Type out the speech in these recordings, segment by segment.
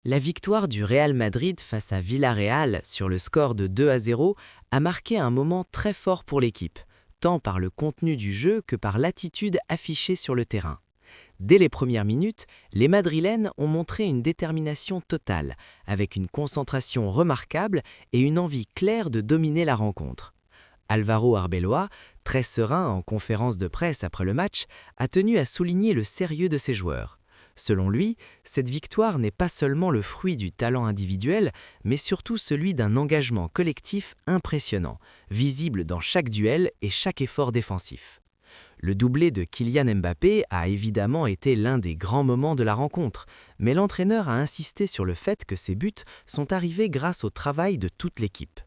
La victoire du Real Madrid face à Villarreal sur le score de 2-0 a marqué un moment très fort pour l'équipe, tant par le contenu du jeu que par l'attitude affichée sur le terrain. Dès les premières minutes, les Madrilènes ont montré une détermination totale, avec une concentration remarquable et une envie claire de dominer la rencontre. Álvaro Arbeloa, très serein en conférence de presse après le match, a tenu à souligner le sérieux de ses joueurs. Selon lui, cette victoire n'est pas seulement le fruit du talent individuel, mais surtout celui d'un engagement collectif impressionnant, visible dans chaque duel et chaque effort défensif. Le doublé de Kylian Mbappé a évidemment été l'un des grands moments de la rencontre, mais l'entraîneur a insisté sur le fait que ces buts sont arrivés grâce au travail de toute l'équipe.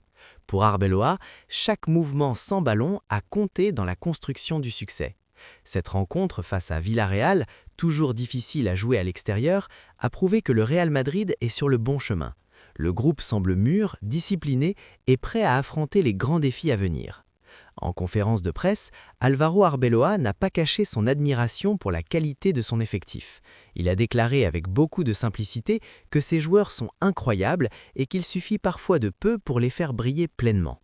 Pour Arbeloa, chaque mouvement sans ballon a compté dans la construction du succès. Cette rencontre face à Villarreal, toujours difficile à jouer à l'extérieur, a prouvé que le Real Madrid est sur le bon chemin. Le groupe semble mûr, discipliné et prêt à affronter les grands défis à venir. En conférence de presse, Álvaro Arbeloa n'a pas caché son admiration pour la qualité de son effectif. Il a déclaré avec beaucoup de simplicité que ses joueurs sont incroyables et qu'il suffit parfois de peu pour les faire briller pleinement.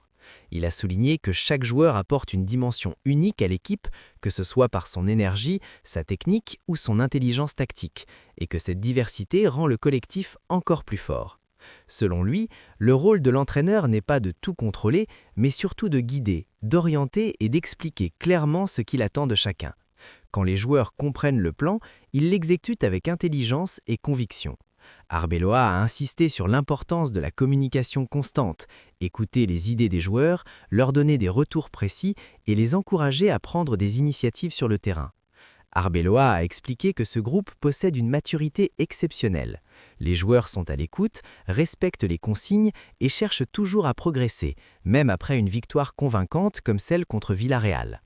Il a souligné que chaque joueur apporte une dimension unique à l'équipe, que ce soit par son énergie, sa technique ou son intelligence tactique, et que cette diversité rend le collectif encore plus fort. Selon lui, le rôle de l'entraîneur n'est pas de tout contrôler, mais surtout de guider, d'orienter et d'expliquer clairement ce qu'il attend de chacun. Quand les joueurs comprennent le plan, ils l'exécutent avec intelligence et conviction. Arbeloa a insisté sur l'importance de la communication constante, écouter les idées des joueurs, leur donner des retours précis et les encourager à prendre des initiatives sur le terrain. Arbeloa a expliqué que ce groupe possède une maturité exceptionnelle. Les joueurs sont à l'écoute, respectent les consignes et cherchent toujours à progresser, même après une victoire convaincante comme celle contre Villarreal.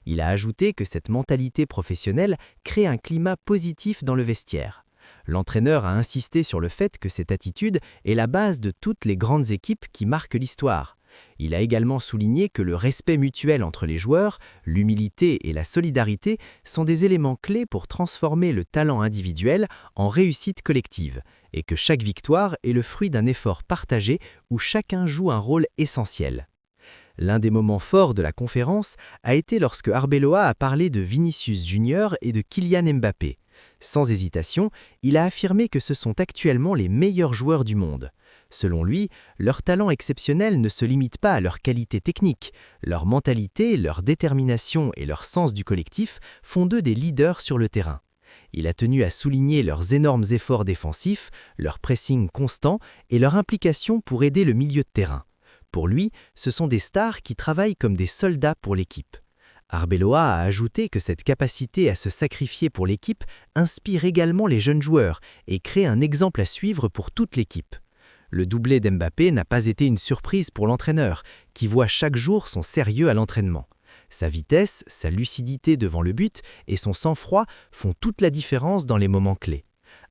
Il a ajouté que cette mentalité professionnelle crée un climat positif dans le vestiaire. L'entraîneur a insisté sur le fait que cette attitude est la base de toutes les grandes équipes qui marquent l'histoire. Il a également souligné que le respect mutuel entre les joueurs, l'humilité et la solidarité sont des éléments clés pour transformer le talent individuel en réussite collective, et que chaque victoire est le fruit d'un effort partagé où chacun joue un rôle essentiel. L'un des moments forts de la conférence a été lorsque Arbeloa a parlé de Vinicius Junior et de Kylian Mbappé. Sans hésitation, il a affirmé que ce sont actuellement les meilleurs joueurs du monde. Selon lui, leur talent exceptionnel ne se limite pas à leur qualité technique. Leur mentalité, leur détermination et leur sens du collectif font d'eux des leaders sur le terrain. Il a tenu à souligner leurs énormes efforts défensifs, leur pressing constant et leur implication pour aider le milieu de terrain. Pour lui, ce sont des stars qui travaillent comme des soldats pour l'équipe. Arbeloa a ajouté que cette capacité à se sacrifier pour l'équipe inspire également les jeunes joueurs et crée un exemple à suivre pour toute l'équipe. Le doublé d'Mbappé n'a pas été une surprise pour l'entraîneur, qui voit chaque jour son sérieux à l'entraînement. Sa vitesse, sa lucidité devant le but et son sang-froid font toute la différence dans les moments clés.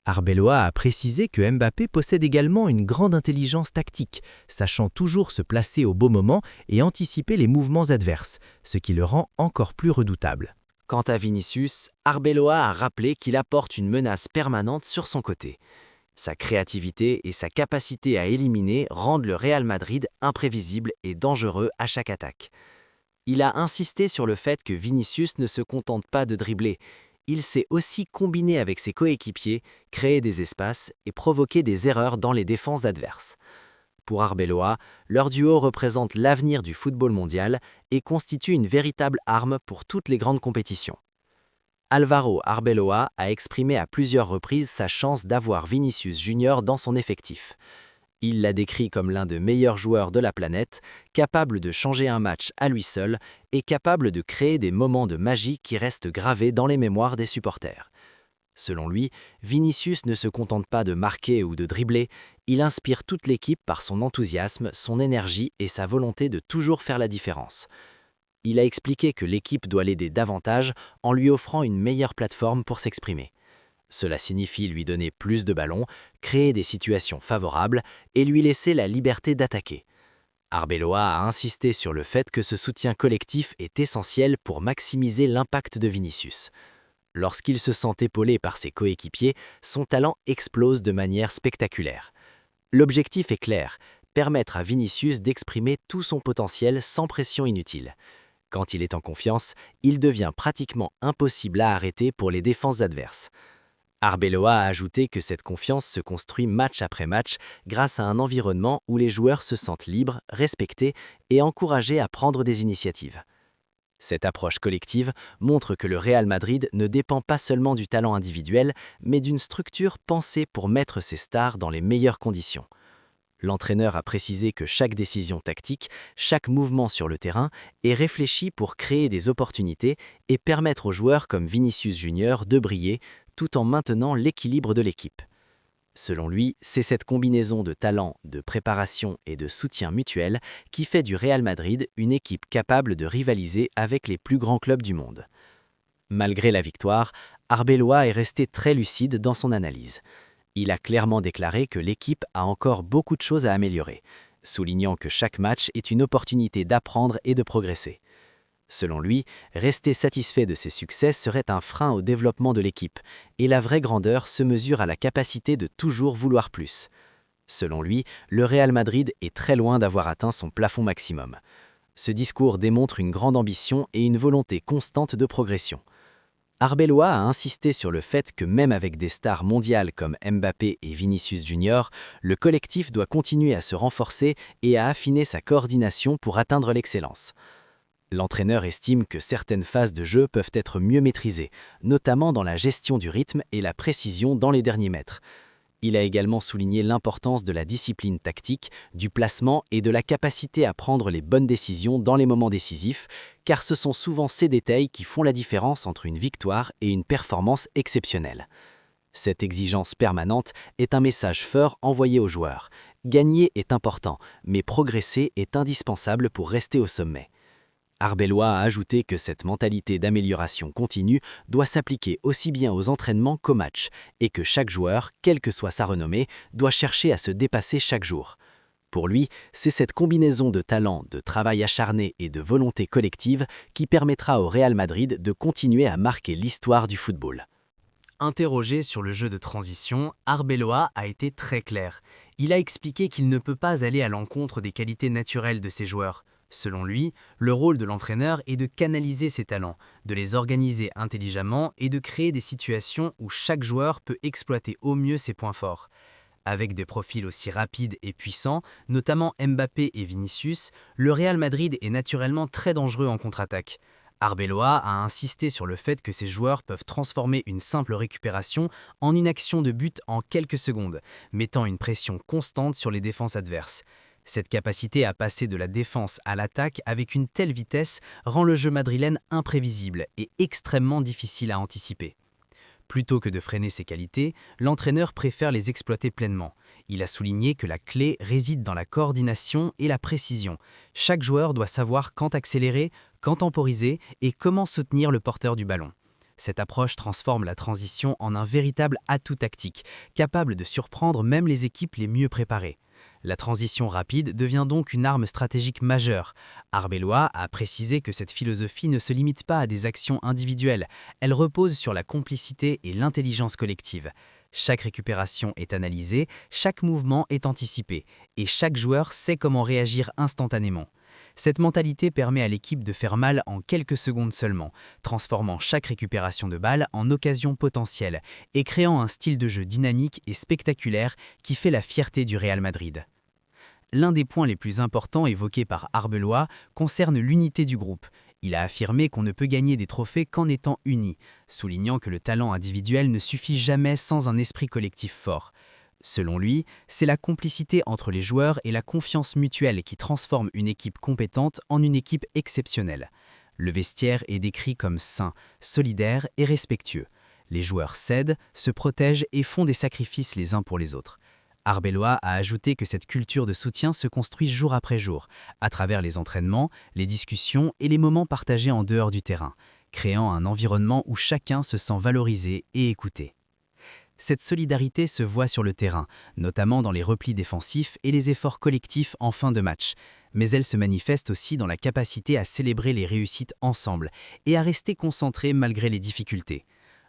Arbeloa a précisé que Mbappé possède également une grande intelligence tactique, sachant toujours se placer au bon moment et anticiper les mouvements adverses, ce qui le rend encore plus redoutable. Quant à Vinicius, Arbeloa a rappelé qu'il apporte une menace permanente sur son côté. Sa créativité et sa capacité à éliminer rendent le Real Madrid imprévisible et dangereux à chaque attaque. Il a insisté sur le fait que Vinicius ne se contente pas de dribbler. Il sait aussi combiner avec ses coéquipiers, créer des espaces et provoquer des erreurs dans les défenses adverses. Pour Arbeloa, leur duo représente l'avenir du football mondial et constitue une véritable arme pour toutes les grandes compétitions. Álvaro Arbeloa a exprimé à plusieurs reprises sa chance d'avoir Vinicius Junior dans son effectif. Il l'a décrit comme l'un des meilleurs joueurs de la planète, capable de changer un match à lui seul et capable de créer des moments de magie qui restent gravés dans les mémoires des supporters. Selon lui, Vinicius ne se contente pas de marquer ou de dribbler, il inspire toute l'équipe par son enthousiasme, son énergie et sa volonté de toujours faire la différence. Il a expliqué que l'équipe doit l'aider davantage en lui offrant une meilleure plateforme pour s'exprimer. Cela signifie lui donner plus de ballons, créer des situations favorables et lui laisser la liberté d'attaquer. Arbeloa a insisté sur le fait que ce soutien collectif est essentiel pour maximiser l'impact de Vinicius. Lorsqu'il se sent épaulé par ses coéquipiers, son talent explose de manière spectaculaire. L'objectif est clair, permettre à Vinicius d'exprimer tout son potentiel sans pression inutile. Quand il est en confiance, il devient pratiquement impossible à arrêter pour les défenses adverses. Arbeloa a ajouté que cette confiance se construit match après match grâce à un environnement où les joueurs se sentent libres, respectés et encouragés à prendre des initiatives. Cette approche collective montre que le Real Madrid ne dépend pas seulement du talent individuel, mais d'une structure pensée pour mettre ses stars dans les meilleures conditions. L'entraîneur a précisé que chaque décision tactique, chaque mouvement sur le terrain est réfléchi pour créer des opportunités et permettre aux joueurs comme Vinicius Junior de briller tout en maintenant l'équilibre de l'équipe. Selon lui, c'est cette combinaison de talent, de préparation et de soutien mutuel qui fait du Real Madrid une équipe capable de rivaliser avec les plus grands clubs du monde. Malgré la victoire, Arbeloa est resté très lucide dans son analyse. Il a clairement déclaré que l'équipe a encore beaucoup de choses à améliorer, soulignant que chaque match est une opportunité d'apprendre et de progresser. Selon lui, rester satisfait de ses succès serait un frein au développement de l'équipe, et la vraie grandeur se mesure à la capacité de toujours vouloir plus. Selon lui, le Real Madrid est très loin d'avoir atteint son plafond maximum. Ce discours démontre une grande ambition et une volonté constante de progression. Arbeloa a insisté sur le fait que même avec des stars mondiales comme Mbappé et Vinicius Junior, le collectif doit continuer à se renforcer et à affiner sa coordination pour atteindre l'excellence. L'entraîneur estime que certaines phases de jeu peuvent être mieux maîtrisées, notamment dans la gestion du rythme et la précision dans les derniers mètres. Il a également souligné l'importance de la discipline tactique, du placement et de la capacité à prendre les bonnes décisions dans les moments décisifs, car ce sont souvent ces détails qui font la différence entre une victoire et une performance exceptionnelle. Cette exigence permanente est un message fort envoyé aux joueurs. Gagner est important, mais progresser est indispensable pour rester au sommet. Arbeloa a ajouté que cette mentalité d'amélioration continue doit s'appliquer aussi bien aux entraînements qu'aux matchs et que chaque joueur, quelle que soit sa renommée, doit chercher à se dépasser chaque jour. Pour lui, c'est cette combinaison de talent, de travail acharné et de volonté collective qui permettra au Real Madrid de continuer à marquer l'histoire du football. Interrogé sur le jeu de transition, Arbeloa a été très clair. Il a expliqué qu'il ne peut pas aller à l'encontre des qualités naturelles de ses joueurs. Selon lui, le rôle de l'entraîneur est de canaliser ses talents, de les organiser intelligemment et de créer des situations où chaque joueur peut exploiter au mieux ses points forts. Avec des profils aussi rapides et puissants, notamment Mbappé et Vinicius, le Real Madrid est naturellement très dangereux en contre-attaque. Arbeloa a insisté sur le fait que ces joueurs peuvent transformer une simple récupération en une action de but en quelques secondes, mettant une pression constante sur les défenses adverses. Cette capacité à passer de la défense à l'attaque avec une telle vitesse rend le jeu madrilène imprévisible et extrêmement difficile à anticiper. Plutôt que de freiner ses qualités, l'entraîneur préfère les exploiter pleinement. Il a souligné que la clé réside dans la coordination et la précision. Chaque joueur doit savoir quand accélérer, quand temporiser et comment soutenir le porteur du ballon. Cette approche transforme la transition en un véritable atout tactique, capable de surprendre même les équipes les mieux préparées. La transition rapide devient donc une arme stratégique majeure. Arbeloa a précisé que cette philosophie ne se limite pas à des actions individuelles, elle repose sur la complicité et l'intelligence collective. Chaque récupération est analysée, chaque mouvement est anticipé, et chaque joueur sait comment réagir instantanément. Cette mentalité permet à l'équipe de faire mal en quelques secondes seulement, transformant chaque récupération de balle en occasion potentielle et créant un style de jeu dynamique et spectaculaire qui fait la fierté du Real Madrid. L'un des points les plus importants évoqués par Arbeloa concerne l'unité du groupe. Il a affirmé qu'on ne peut gagner des trophées qu'en étant unis, soulignant que le talent individuel ne suffit jamais sans un esprit collectif fort. Selon lui, c'est la complicité entre les joueurs et la confiance mutuelle qui transforme une équipe compétente en une équipe exceptionnelle. Le vestiaire est décrit comme sain, solidaire et respectueux. Les joueurs s'aident, se protègent et font des sacrifices les uns pour les autres. Arbeloa a ajouté que cette culture de soutien se construit jour après jour, à travers les entraînements, les discussions et les moments partagés en dehors du terrain, créant un environnement où chacun se sent valorisé et écouté. Cette solidarité se voit sur le terrain, notamment dans les replis défensifs et les efforts collectifs en fin de match, mais elle se manifeste aussi dans la capacité à célébrer les réussites ensemble et à rester concentré malgré les difficultés.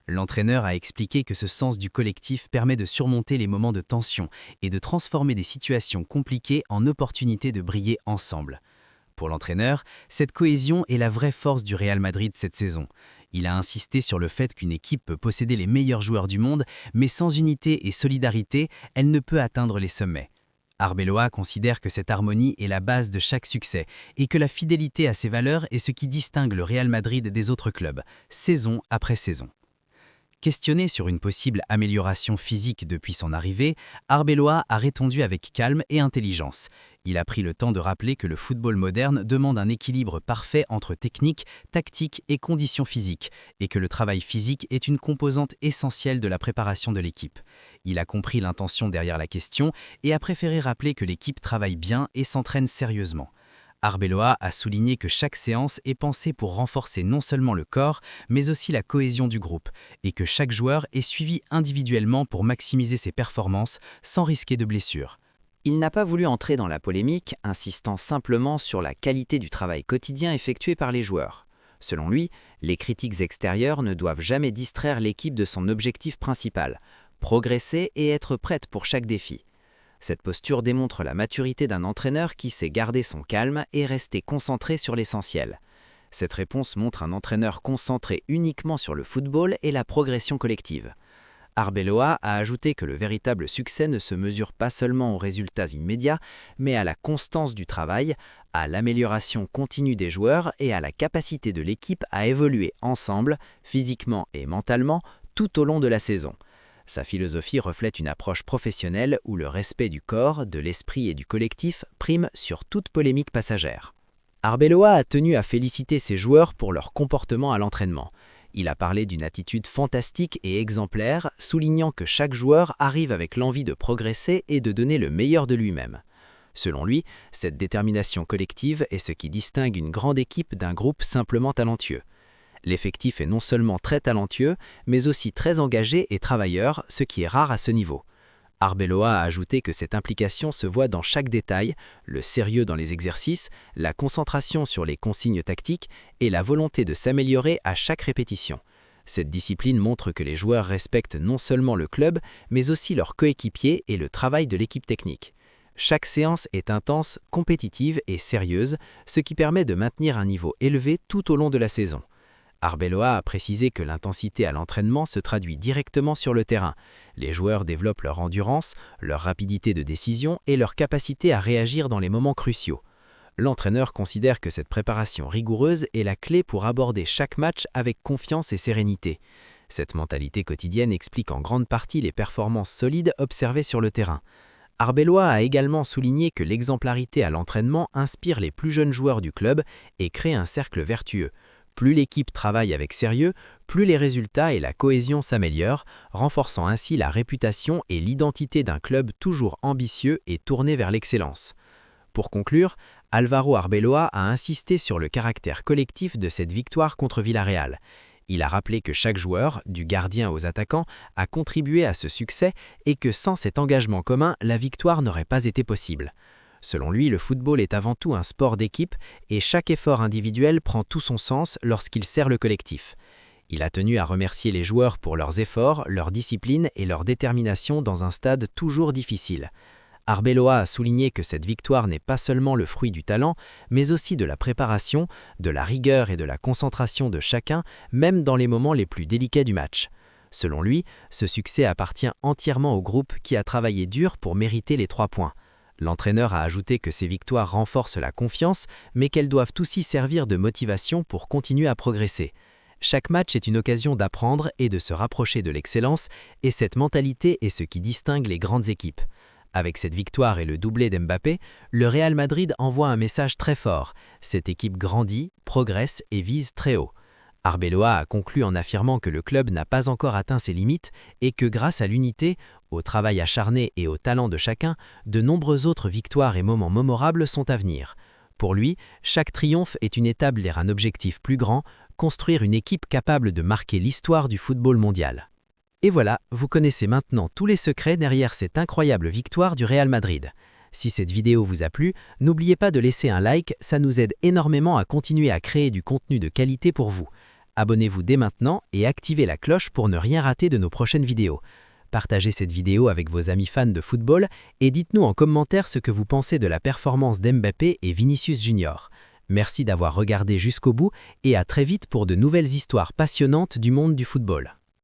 L'entraîneur a expliqué que ce sens du collectif permet de surmonter les moments de tension et de transformer des situations compliquées en opportunités de briller ensemble. Pour l'entraîneur, cette cohésion est la vraie force du Real Madrid cette saison. Il a insisté sur le fait qu'une équipe peut posséder les meilleurs joueurs du monde, mais sans unité et solidarité, elle ne peut atteindre les sommets. Arbeloa considère que cette harmonie est la base de chaque succès et que la fidélité à ses valeurs est ce qui distingue le Real Madrid des autres clubs, saison après saison. Questionné sur une possible amélioration physique depuis son arrivée, Arbeloa a répondu avec calme et intelligence. Il a pris le temps de rappeler que le football moderne demande un équilibre parfait entre technique, tactique et conditions physiques, et que le travail physique est une composante essentielle de la préparation de l'équipe. Il a compris l'intention derrière la question et a préféré rappeler que l'équipe travaille bien et s'entraîne sérieusement. Arbeloa a souligné que chaque séance est pensée pour renforcer non seulement le corps, mais aussi la cohésion du groupe, et que chaque joueur est suivi individuellement pour maximiser ses performances sans risquer de blessure. Il n'a pas voulu entrer dans la polémique, insistant simplement sur la qualité du travail quotidien effectué par les joueurs. Selon lui, les critiques extérieures ne doivent jamais distraire l'équipe de son objectif principal, progresser et être prête pour chaque défi. Cette posture démontre la maturité d'un entraîneur qui sait garder son calme et rester concentré sur l'essentiel. Cette réponse montre un entraîneur concentré uniquement sur le football et la progression collective. Arbeloa a ajouté que le véritable succès ne se mesure pas seulement aux résultats immédiats, mais à la constance du travail, à l'amélioration continue des joueurs et à la capacité de l'équipe à évoluer ensemble, physiquement et mentalement, tout au long de la saison. Sa philosophie reflète une approche professionnelle où le respect du corps, de l'esprit et du collectif prime sur toute polémique passagère. Arbeloa a tenu à féliciter ses joueurs pour leur comportement à l'entraînement. Il a parlé d'une attitude fantastique et exemplaire, soulignant que chaque joueur arrive avec l'envie de progresser et de donner le meilleur de lui-même. Selon lui, cette détermination collective est ce qui distingue une grande équipe d'un groupe simplement talentueux. L'effectif est non seulement très talentueux, mais aussi très engagé et travailleur, ce qui est rare à ce niveau. Arbeloa a ajouté que cette implication se voit dans chaque détail, le sérieux dans les exercices, la concentration sur les consignes tactiques et la volonté de s'améliorer à chaque répétition. Cette discipline montre que les joueurs respectent non seulement le club, mais aussi leurs coéquipiers et le travail de l'équipe technique. Chaque séance est intense, compétitive et sérieuse, ce qui permet de maintenir un niveau élevé tout au long de la saison. Arbeloa a précisé que l'intensité à l'entraînement se traduit directement sur le terrain. Les joueurs développent leur endurance, leur rapidité de décision et leur capacité à réagir dans les moments cruciaux. L'entraîneur considère que cette préparation rigoureuse est la clé pour aborder chaque match avec confiance et sérénité. Cette mentalité quotidienne explique en grande partie les performances solides observées sur le terrain. Arbeloa a également souligné que l'exemplarité à l'entraînement inspire les plus jeunes joueurs du club et crée un cercle vertueux. Plus l'équipe travaille avec sérieux, plus les résultats et la cohésion s'améliorent, renforçant ainsi la réputation et l'identité d'un club toujours ambitieux et tourné vers l'excellence. Pour conclure, Álvaro Arbeloa a insisté sur le caractère collectif de cette victoire contre Villarreal. Il a rappelé que chaque joueur, du gardien aux attaquants, a contribué à ce succès et que sans cet engagement commun, la victoire n'aurait pas été possible. Selon lui, le football est avant tout un sport d'équipe et chaque effort individuel prend tout son sens lorsqu'il sert le collectif. Il a tenu à remercier les joueurs pour leurs efforts, leur discipline et leur détermination dans un stade toujours difficile. Arbeloa a souligné que cette victoire n'est pas seulement le fruit du talent, mais aussi de la préparation, de la rigueur et de la concentration de chacun, même dans les moments les plus délicats du match. Selon lui, ce succès appartient entièrement au groupe qui a travaillé dur pour mériter les 3 points. L'entraîneur a ajouté que ces victoires renforcent la confiance, mais qu'elles doivent aussi servir de motivation pour continuer à progresser. Chaque match est une occasion d'apprendre et de se rapprocher de l'excellence, et cette mentalité est ce qui distingue les grandes équipes. Avec cette victoire et le doublé d'Mbappé, le Real Madrid envoie un message très fort. Cette équipe grandit, progresse et vise très haut. Arbeloa a conclu en affirmant que le club n'a pas encore atteint ses limites et que grâce à l'unité, au travail acharné et au talent de chacun, de nombreuses autres victoires et moments mémorables sont à venir. Pour lui, chaque triomphe est une étape vers un objectif plus grand, construire une équipe capable de marquer l'histoire du football mondial. Et voilà, vous connaissez maintenant tous les secrets derrière cette incroyable victoire du Real Madrid. Si cette vidéo vous a plu, n'oubliez pas de laisser un like, ça nous aide énormément à continuer à créer du contenu de qualité pour vous. Abonnez-vous dès maintenant et activez la cloche pour ne rien rater de nos prochaines vidéos. Partagez cette vidéo avec vos amis fans de football et dites-nous en commentaire ce que vous pensez de la performance d'Mbappé et Vinicius Junior. Merci d'avoir regardé jusqu'au bout et à très vite pour de nouvelles histoires passionnantes du monde du football.